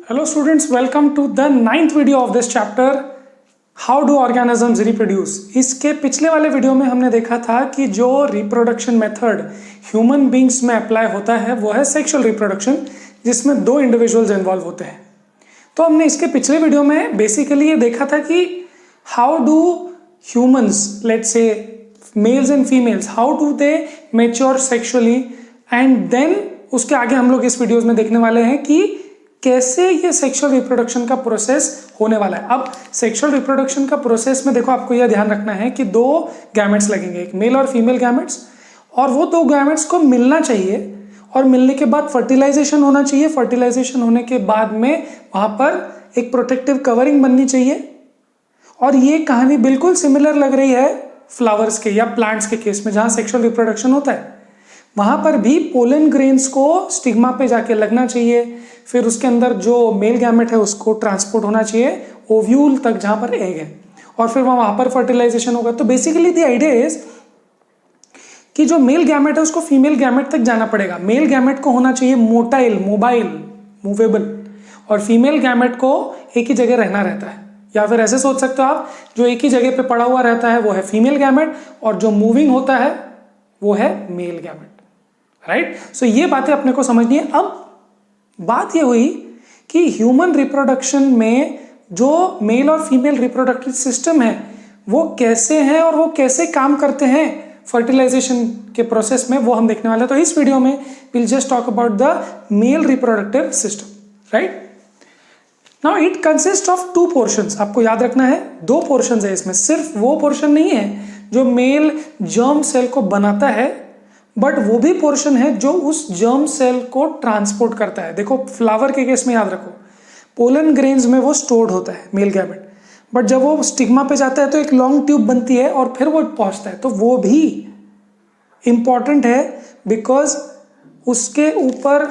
Hello students, welcome to the 9th video of this chapter, How do organisms reproduce। इसके पिछले वाले video में हमने देखा था कि जो रिप्रोडक्शन मेथड ह्यूमन बींग्स में अप्लाई होता है वो है सेक्सुअल रिप्रोडक्शन, जिसमें दो इंडिविजुअल्स इन्वॉल्व होते हैं। तो हमने इसके पिछले वीडियो में बेसिकली ये देखा था कि how do humans, let's say males and females, how do they mature sexually, and then उसके आगे हम लोग इस वीडियोज में देखने वाले हैं कि कैसे ये सेक्सुअल रिप्रोडक्शन का प्रोसेस होने वाला है। अब सेक्सुअल रिप्रोडक्शन का प्रोसेस में देखो, आपको यह ध्यान रखना है कि दो गैमेट्स लगेंगे, एक मेल और फीमेल गैमेट्स, और वो दो गैमेट्स को मिलना चाहिए और मिलने के बाद फर्टिलाइजेशन होना चाहिए। फर्टिलाइजेशन होने के बाद में वहां पर एक प्रोटेक्टिव कवरिंग बननी चाहिए। और ये कहानी बिल्कुल सिमिलर लग रही है फ्लावर्स के या प्लांट्स के केस में, जहां सेक्सुअल रिप्रोडक्शन होता है। वहां पर भी पोलन ग्रेन्स को स्टिग्मा पे जाके लगना चाहिए, फिर उसके अंदर जो मेल गैमेट है उसको ट्रांसपोर्ट होना चाहिए ओव्यूल तक जहां पर एग है, और फिर वहां पर फर्टिलाइजेशन होगा। तो बेसिकली द आइडिया इज कि जो मेल गैमेट है उसको फीमेल गैमेट तक जाना पड़ेगा। मेल गैमेट को होना चाहिए मोटाइल, मोबाइल, मूवेबल, और फीमेल गैमेट को एक ही जगह रहना रहता है। या फिर ऐसे सोच सकते हो आप, जो एक ही जगह पे पड़ा हुआ रहता है वो है फीमेल गैमेट, और जो मूविंग होता है वो है मेल गैमेट, राइट। सो ये बातें अपने को समझनी है। अब बात ये हुई कि ह्यूमन रिप्रोडक्शन में जो मेल और फीमेल रिप्रोडक्टिव सिस्टम है वो कैसे हैं और वो कैसे काम करते हैं फर्टिलाइजेशन के प्रोसेस में, वो हम देखने वाले हैं। तो इस वीडियो में will just talk about the male reproductive system, right. Now it consist of two portions. आपको याद रखना है दो पोर्शंस है इसमें। सिर्फ वो पोर्शन नहीं है जो मेल जर्म सेल को बनाता है, बट वो भी पोर्शन है जो उस जर्म सेल को ट्रांसपोर्ट करता है। देखो फ्लावर के केस में याद रखो, पोलन ग्रेन्स में वो स्टोर्ड होता है मेल गैमेट, बट जब वो स्टिग्मा पे जाता है तो एक लॉन्ग ट्यूब बनती है और फिर वो पहुंचता है। तो वो भी इंपॉर्टेंट है, बिकॉज उसके ऊपर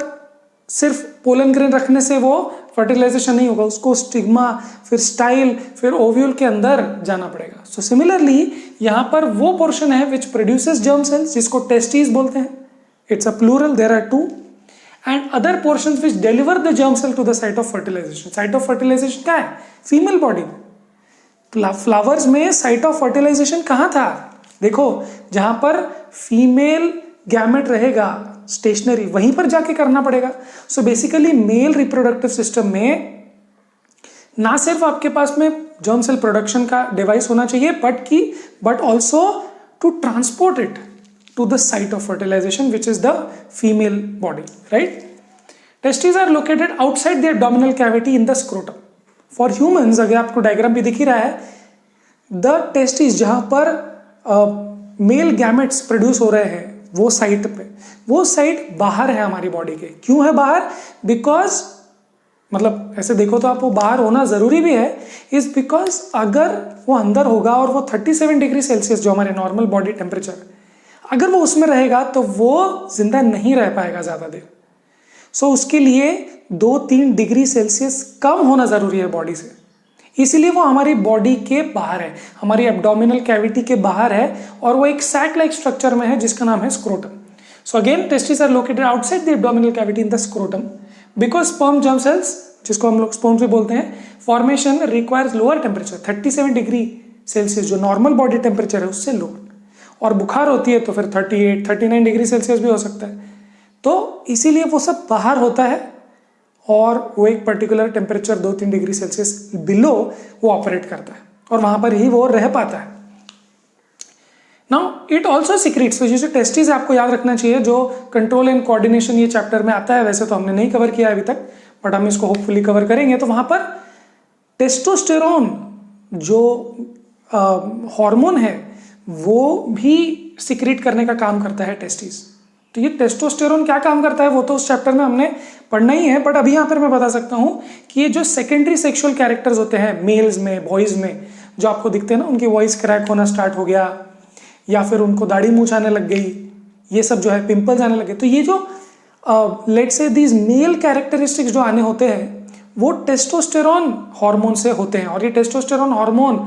सिर्फ पोलन ग्रेन रखने से वो फर्टिलाइजेशन नहीं होगा, उसको स्टिग्मा, फिर स्टाइल, फिर ओव्यूल के अंदर जाना पड़ेगा। सो सिमिलरली यहां पर वो पोर्शन है विच प्रोड्यूसेस जर्म सेल्स, जिसको टेस्टिस बोलते हैं। It's a plural, there are two, and other portions which deliver the germ cell to the site of fertilization. Site of fertilization क्या है? Female body. फ्लावर्स में site of fertilization कहां था? देखो, जहां पर फीमेल गैमेट रहेगा स्टेशनरी, वहीं पर जाके करना पड़ेगा। So basically male reproductive system में ना सिर्फ आपके पास में जर्म सेल प्रोडक्शन का डिवाइस होना चाहिए, but also to transport it to the site of fertilization which is the female body, right. Testis are located outside the abdominal cavity in the scrotum. For humans, अगर आपको diagram भी दिख ही रहा है, the testis जहां पर male gametes produce हो रहे हैं वो साइट पे, वो साइट बाहर है हमारी बॉडी के। क्यों है बाहर? बिकॉज, मतलब ऐसे देखो तो आप, वो बाहर होना जरूरी भी है, इज बिकॉज अगर वो अंदर होगा और वो 37 डिग्री सेल्सियस जो हमारे नॉर्मल बॉडी टेम्परेचर, अगर वो उसमें रहेगा तो वो जिंदा नहीं रह पाएगा ज्यादा देर। सो उसके लिए 2-3 डिग्री सेल्सियस कम होना जरूरी है बॉडी से, इसीलिए वो हमारी बॉडी के बाहर है, हमारी एब्डोमिनल कैविटी के बाहर है, और वो एक सैक लाइक स्ट्रक्चर में है जिसका नाम है scrotum. So again testis are located outside the abdominal cavity in the scrotum, because sperm germ cells, जिसको हम लोग स्पर्म्स भी बोलते हैं, formation requires lower temperature 37 degree Celsius, जो नॉर्मल बॉडी टेम्परेचर है उससे लोअर, और बुखार होती है तो फिर 38-39 डिग्री सेल्सियस भी हो सकता है। तो इसीलिए वो सब बाहर होता है, और वो एक particular temperature 2-3 degree Celsius below वो ऑपरेट करता है, और वहां पर ही वो रह पाता है। नाउ इट ऑल्सो सीक्रेट्स, तो जैसे टेस्टिस आपको याद रखना चाहिए, जो कंट्रोल एंड कोऑर्डिनेशन ये चैप्टर में आता है। वैसे तो हमने नहीं कवर किया अभी तक, बट हम इसको होपफुली कवर करेंगे। तो वहां पर टेस्टोस्टेरोन जो हार्मोन है वो भी सीक्रेट करने का काम करता है टेस्टिस। तो ये टेस्टोस्टेरोन क्या काम करता है वो तो उस चैप्टर में हमने पढ़ना ही है, बट अभी यहाँ पर मैं बता सकता हूँ कि ये जो सेकेंडरी सेक्सुअल कैरेक्टर्स होते हैं मेल्स में, बॉयज में, जो आपको दिखते हैं ना, उनकी वॉइस क्रैक होना स्टार्ट हो गया, या फिर उनको दाढ़ी मूंछ आने लग गई, ये सब जो है पिंपल्स आने लगे, तो ये जो let's say these mail characteristics जो आने होते हैं वो टेस्टोस्टेरोन हार्मोन से होते हैं, और ये टेस्टोस्टेरोन हार्मोन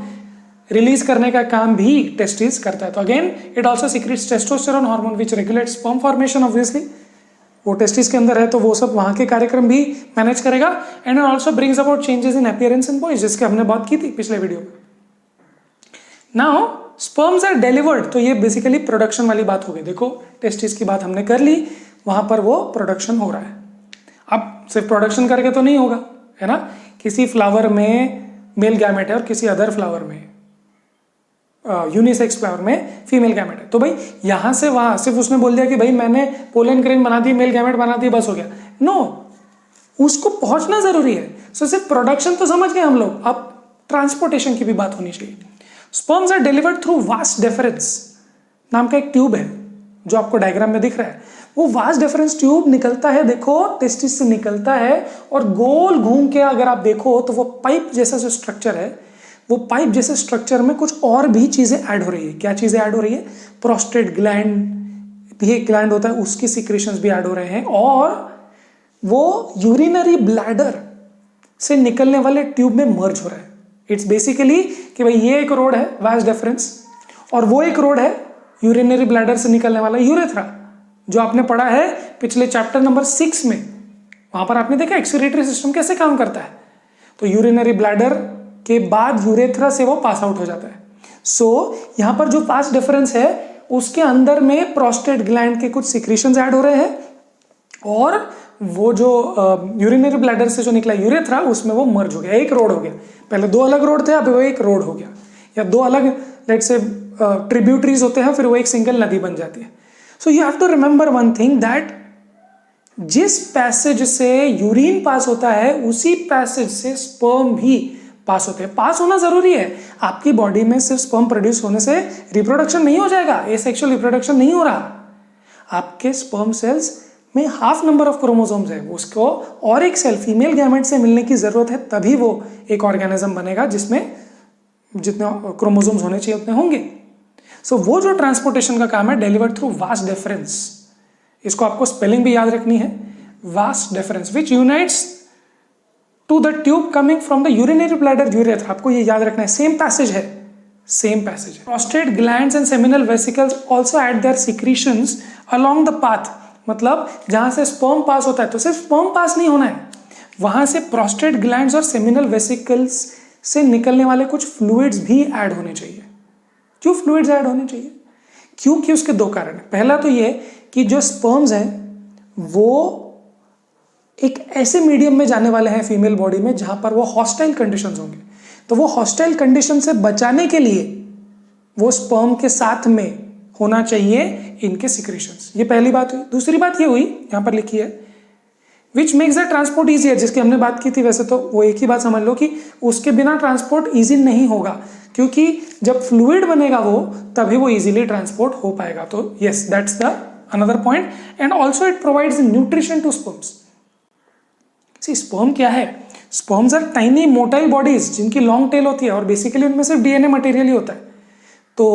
रिलीज करने का काम भी टेस्टिस करता है। तो again it also secrets testosterone hormone which regulates sperm formation obviously, वो टेस्टिस के अंदर है तो वो सब वहाँ के कार्यक्रम भी मैनेज करेगा। And also brings about changes in appearance in boys, जिसके हमने बात की थी पिछले वीडियो में। नाउ स्पर्म्स आर डिलीवर्ड, तो ये बेसिकली प्रोडक्शन वाली बात हो गई। देखो टेस्टिस की बात हमने कर ली, वहां पर वो प्रोडक्शन हो रहा है। अब सिर्फ प्रोडक्शन करके तो नहीं होगा, है ना। किसी फ्लावर में मेल गैमेट है और किसी अदर फ्लावर में यूनिसेक्स फ्लावर में फीमेल गैमेट है, तो भाई यहां से वहां सिर्फ उसने बोल दिया कि भाई मैंने पोलन ग्रेन बना दी, मेल गैमेट बना दी, बस हो गया। नो, उसको पहुंचना जरूरी है। सो सिर्फ प्रोडक्शन तो समझ गए हम लोग, अब ट्रांसपोर्टेशन की भी बात होनी चाहिए। Sperms are delivered through vas deferens नाम का एक ट्यूब है जो आपको डायग्राम में दिख रहा है। वो वास डेफरेंस ट्यूब निकलता है, देखो टेस्टिस से निकलता है और गोल घूम के अगर आप देखो तो वो पाइप जैसा जो स्ट्रक्चर है, वो पाइप जैसे स्ट्रक्चर में कुछ और भी चीजें ऐड हो रही है। क्या चीजें ऐड हो रही है? प्रोस्टेट ग्लैंड भी एक ग्लैंड होता है, उसकी सिक्रेशंस भी ऐड हो रहे हैं, और वो यूरिनरी ब्लैडर से निकलने वाले ट्यूब में मर्ज हो रहा है। इट्स बेसिकली कि भाई ये एक रोड है वास डेफरेंस और वो एक रोड है यूरिनरी ब्लैडर से निकलने वाला यूरेथ्रा, जो आपने पढ़ा है पिछले चैप्टर नंबर 6 में। वहां पर आपने देखा एक्सक्रीटरी सिस्टम कैसे काम करता है। तो यूरिनरी ब्लैडर के बाद यूरेथ्रा से वो पास आउट हो जाता है। सो यहां पर जो वास डेफरेंस है उसके अंदर में प्रोस्टेट ग्लैंड के कुछ सिक्रीशंस ऐड हो रहे हैं, और वो जो यूरिनरी ब्लैडर से जो निकला यूरेथ्रा उसमें वो मर्ज हो गया, एक रोड हो गया। पहले दो अलग रोड थे, अब वो एक रोड हो गया, या दो अलग लेट से ट्रिब्यूटरीज होते हैं, फिर वो एक सिंगल नदी बन जाती है। So you have to remember one thing, that जिस पैसेज से यूरिन पास होता है उसी पैसेज से स्पर्म भी पास होते हैं। पास होना जरूरी है। आपकी बॉडी में सिर्फ स्पर्म प्रोड्यूस होने से रिप्रोडक्शन नहीं हो जाएगा, एसेक्सुअल रिप्रोडक्शन नहीं हो रहा। आपके स्पर्म सेल्स में हाफ नंबर ऑफ क्रोमोसोम्स है, उसको और एक सेल फीमेल गैमेट से मिलने की जरूरत है, तभी वो एक ऑर्गेनिज्म बनेगा जिसमें जितने क्रोमोसोम्स होने चाहिए उतने होंगे। सो वो जो ट्रांसपोर्टेशन का काम है, डिलीवर्ड थ्रू वास डेफरेंस, इसको आपको स्पेलिंग भी याद रखनी है, vas deferens, which unites to the tube coming from the urinary bladder urethra. आपको ये याद रखना है, सेम पैसेज है, सेम पैसेज है। Prostate glands and seminal vesicles also add their secretions along the path, मतलब जहां से स्पर्म पास होता है तो सिर्फ स्पर्म पास नहीं होना है, वहां से प्रोस्टेट ग्लैंड्स और सेमिनल वेसिकल्स से निकलने वाले कुछ फ्लूइड्स भी ऐड होने चाहिए। क्यों फ्लूइड्स ऐड होने चाहिए? क्योंकि उसके दो कारण है। पहला तो ये कि जो स्पर्म्स हैं वो एक ऐसे मीडियम में जाने वाले हैं फीमेल बॉडी में जहां पर वो हॉस्टाइल कंडीशंस होंगे, तो वो हॉस्टाइल कंडीशन से बचाने के लिए वो स्पर्म के साथ में होना चाहिए इनके सिक्रीशंस। ये पहली बात हुई। दूसरी बात ये हुई, यहां पर लिखी है, which makes the transport easier, जिसकी हमने बात की थी। वैसे तो वो एक ही बात समझ लो कि उसके बिना ट्रांसपोर्ट ईजी नहीं होगा, क्योंकि जब फ्लूइड बनेगा वो तभी वो इजीली ट्रांसपोर्ट हो पाएगा। तो yes, that's the another point. And also it provides nutrition to sperms. See sperm क्या है? Sperms are tiny motile bodies जिनकी लॉन्ग टेल होती है और बेसिकली उनमें सिर्फ डीएनए मटेरियल ही होता है। तो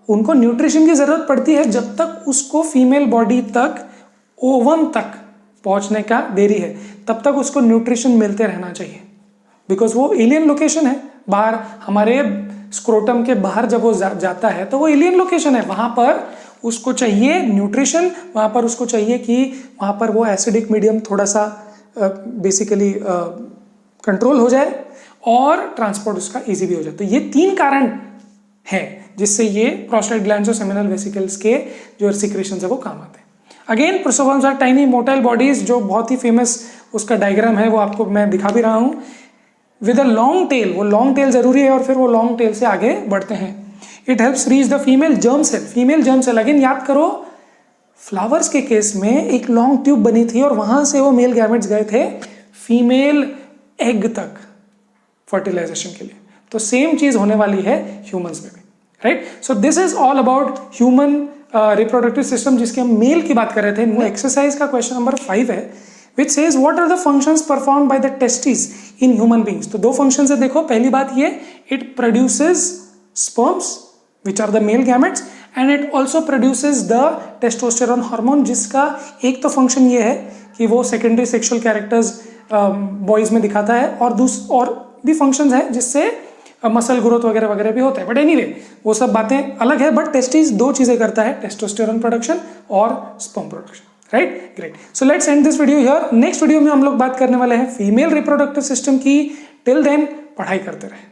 उनको न्यूट्रिशन की जरूरत पड़ती है जब तक उसको फीमेल बॉडी तक, ओवम तक पहुंचने का देरी है, तब तक उसको न्यूट्रिशन मिलते रहना चाहिए, बिकॉज वो एलियन लोकेशन है। बाहर हमारे स्क्रोटम के बाहर जब वो जाता है तो वो एलियन लोकेशन है, वहां पर उसको चाहिए न्यूट्रिशन, वहां पर उसको चाहिए कि वहां पर वो एसिडिक मीडियम थोड़ा सा बेसिकली कंट्रोल हो जाए और ट्रांसपोर्ट उसका इजी भी हो जाए। तो ये तीन कारण है जिससे ये प्रोस्टेट ग्लैंड्स और सेमिनल वेसिकल्स के जो सिक्रेशंस है वो काम आते हैं। अगेन प्रोसोवर्म्स आर टाइनी मोटाइल बॉडीज, जो बहुत ही फेमस उसका डायग्राम है वो आपको मैं दिखा भी रहा हूं, विद अ लॉन्ग टेल। वो लॉन्ग टेल जरूरी है और फिर वो लॉन्ग टेल से आगे बढ़ते हैं। It helps reach the female germ cell. Female germ cell, again याद करो, फ्लावर्स के केस में एक लॉन्ग ट्यूब बनी थी और वहां से वो मेल गैमेट्स गए थे फीमेल एग तक फर्टिलाइजेशन के लिए। तो सेम चीज होने वाली है ह्यूमंस में भी, right. So this is all about human reproductive system, जिसके हम मेल की बात कर रहे थे। वो एक्सरसाइज का क्वेश्चन नंबर 5 है, which says what are the functions performed by the testis in human beings. तो दो फंक्शंस है, देखो। पहली बात ये, it produces sperms which are the male gametes, and it also produces the testosterone hormone, जिसका एक तो फंक्शन ये है कि वो सेकेंडरी सेक्सुअल कैरेक्टर्स बॉयज में दिखाता है, और भी फंक्शंस है जिससे मसल ग्रोथ वगैरह वगैरह भी होता है। बट एनीवे वो सब बातें अलग है। बट टेस्टिस दो चीजें करता है, टेस्टोस्टेरोन प्रोडक्शन और sperm production, right, great. So let's end this video here. Next video में हम लोग बात करने वाले हैं फीमेल रिप्रोडक्टिव सिस्टम की। टिल देन पढ़ाई करते रहे।